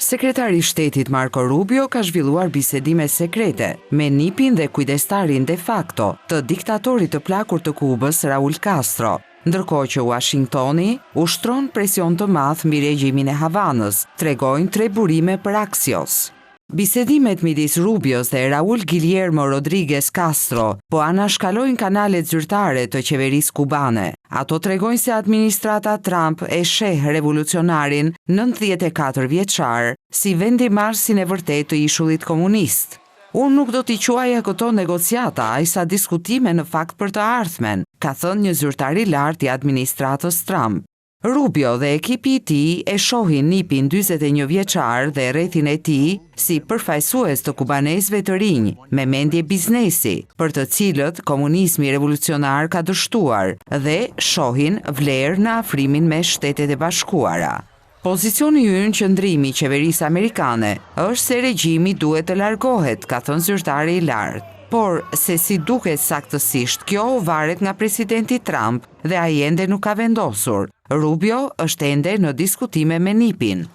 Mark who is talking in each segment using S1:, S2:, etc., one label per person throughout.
S1: Sekretari i Shtetit Marco Rubio ka zhvilluar bisedime sekrete me nipin dhe kujdestarin de facto të diktatorit të plakur të Kubës Raul Castro, ndërkohë që Washingtoni ushtron presion të madh mbi regjimin e Havanës, tregojnë tre burime për Axios. Bisedimet midis Rubios dhe Raul Guillermo Rodriguez Castro po anashkalojnë kanalet zyrtare të qeverisë kubane. Ato tregojnë se administrata Trump e sheh revolucionarin 94 vjeçar si vendimarrësin e vërtet të ishullit komunist. Unë nuk do t'i quaja këto negociata, ajsa diskutime në fakt për të ardhmen, ka thënë një zyrtar i lartë i administratës Trump. Rubio dhe ekipi i tij e shohin nipin 41 vjeçar dhe rrethin e tij si përfaqësues të kubanezëve të rinj me mendje biznesi, për të cilët komunizmi revolucionar ka dështuar dhe shohin vlerë në afrimin me Shtetet e Bashkuara. Pozicioni ynë qëndrimi i qeverisë amerikane është se regjimi duhet të largohet, ka thënë zyrtari i lartë. Por se si duket saktësisht kjo varet nga presidenti Trump dhe ai ende nuk ka vendosur. Rubio është ende në diskutime me nipin.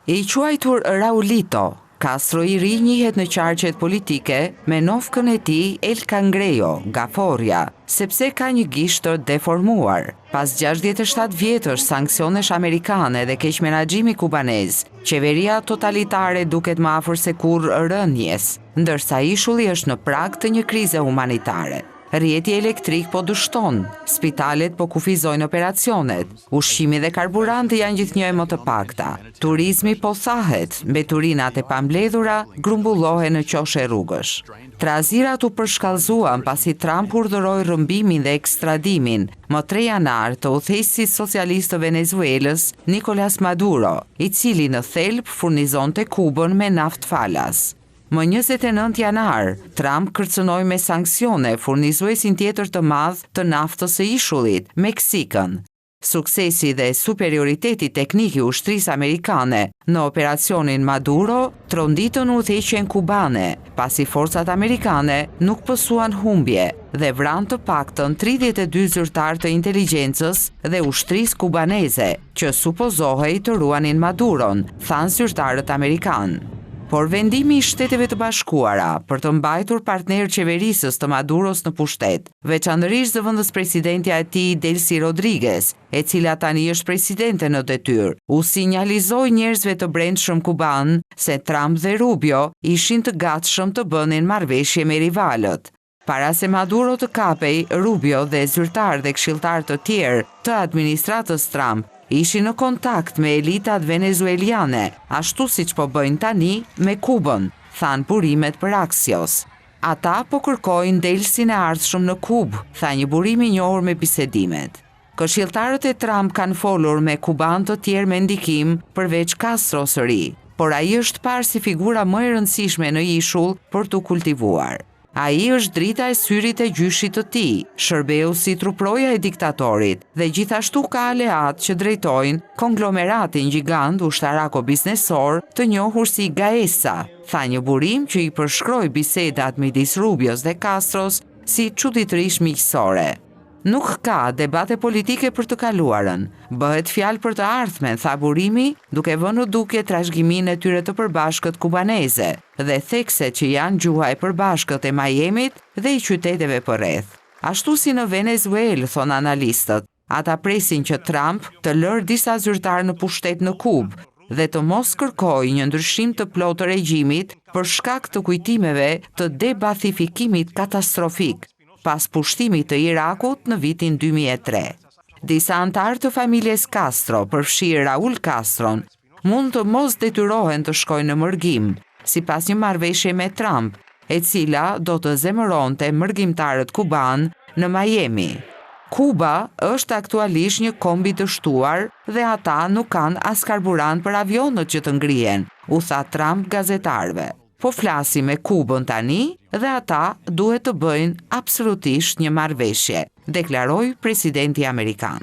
S1: I quajtur Raulito, Castro i ri njihet në qarqet politike me nofkën e tij El Cangrejo, Gaforia, sepse ka një gishtë të deformuar. Pas 67 vjetësh sanksionesh amerikane dhe keq menaxhimi kubanez, qeveria totalitare duket më afër se kurrë rënjes, ndërsa ishulli është në prag të një krize humanitare. Rrjeti elektrik po dështon, spitalet po kufizojnë operacionet, ushqimi dhe karburanti janë gjithnjë më të pakta, turizmi po thahet, mbeturinat e pambledhura grumbullohen në qoshe rrugësh. Trazirat u përshkallëzuan pasi Trump urdhëroi rrëmbimin dhe ekstradimin më 3 janar të udhëheqësit socialist të Venezuelës, Nicolas Maduro, i cili në thelb furnizonte Kubën me naftë falas. Më 29 janar, Trump kërcënoi me sanksione furnizuesin tjetër të madh të naftës së ishullit, Meksikën. Suksesi dhe superioriteti teknik i ushtrisë amerikane në operacionin Maduro tronditën udhëheqjen kubane, pasi forcat amerikane nuk pësuan humbje dhe vranë të paktën 32 zyrtar të inteligjencës dhe ushtrisë kubaneze, që supozohej të ruanin Maduron, thanë zyrtarët amerikanë. Por vendimi i Shteteve të Bashkuara për të mbajtur partner qeverisës të Maduros në pushtet, veçanërisht zëvendës presidentja e tij Delcy Rodriguez, e cila tani është presidente në detyrë, u sinjalizoi njerëzve të brendshëm kuban se Trump dhe Rubio ishin të gatshëm të bënin marrëveshje me rivalët. Para se Maduro të kapej, Rubio dhe zyrtar dhe këshilltar të tjerë të administratës Trump ishin në kontakt me elitat venezueliane, ashtu siç po bëjnë tani me Kubën, thanë burimet për Axios. Ata po kërkojnë delsin e ardhshëm në Kubë, tha një burim i njohur me bisedimet. Këshilltarët e Trump kanë folur me kuban të tjerë me ndikim përveç Castro së ri, por ai është parë si figura më e rëndësishme në ishull për t'u kultivuar. Ai është drita e syrit e gjyshit të tij, shërbeu si truproja e diktatorit dhe gjithashtu ka aleat që drejtojnë konglomeratin gjigant ushtarako-biznesor të njohur si Gaesa, tha një burim që i përshkroi bisedat midis Rubios dhe Castros si çuditërisht miqësore. Nuk ka debate politike për të kaluarën, bëhet fjalë për të ardhmen, tha burimi, duke vënë në dukje trashëgiminë e tyre të përbashkët kubaneze dhe thekset që janë gjuha e përbashkët e Miamit dhe i qyteteve përreth. Ashtu si në Venezuelë, thon analistët, ata presin që Trump të lërë disa zyrtar në pushtet në Kubë dhe të mos kërkojë një ndryshim të plotë të regjimit për shkak të kujtimeve të debathifikimit katastrofik pas pushtimit të Irakut në vitin 2003. Disa antarë të familjes Castro, përfshirë Raul Castron, mund të mos detyrohen të shkojnë në mërgim, sipas një marrëveshje me Trump, e cila do të zemëronte mërgjimtarët kuban në Miami. Kuba është aktualisht një kombi të shtuar dhe ata nuk kanë as karburant për avionët që të ngrihen, u tha Trump gazetarëve. Po flasim me Kubën tani dhe ata duhet të bëjnë absolutisht një marrëveshje, deklaroi presidenti amerikan.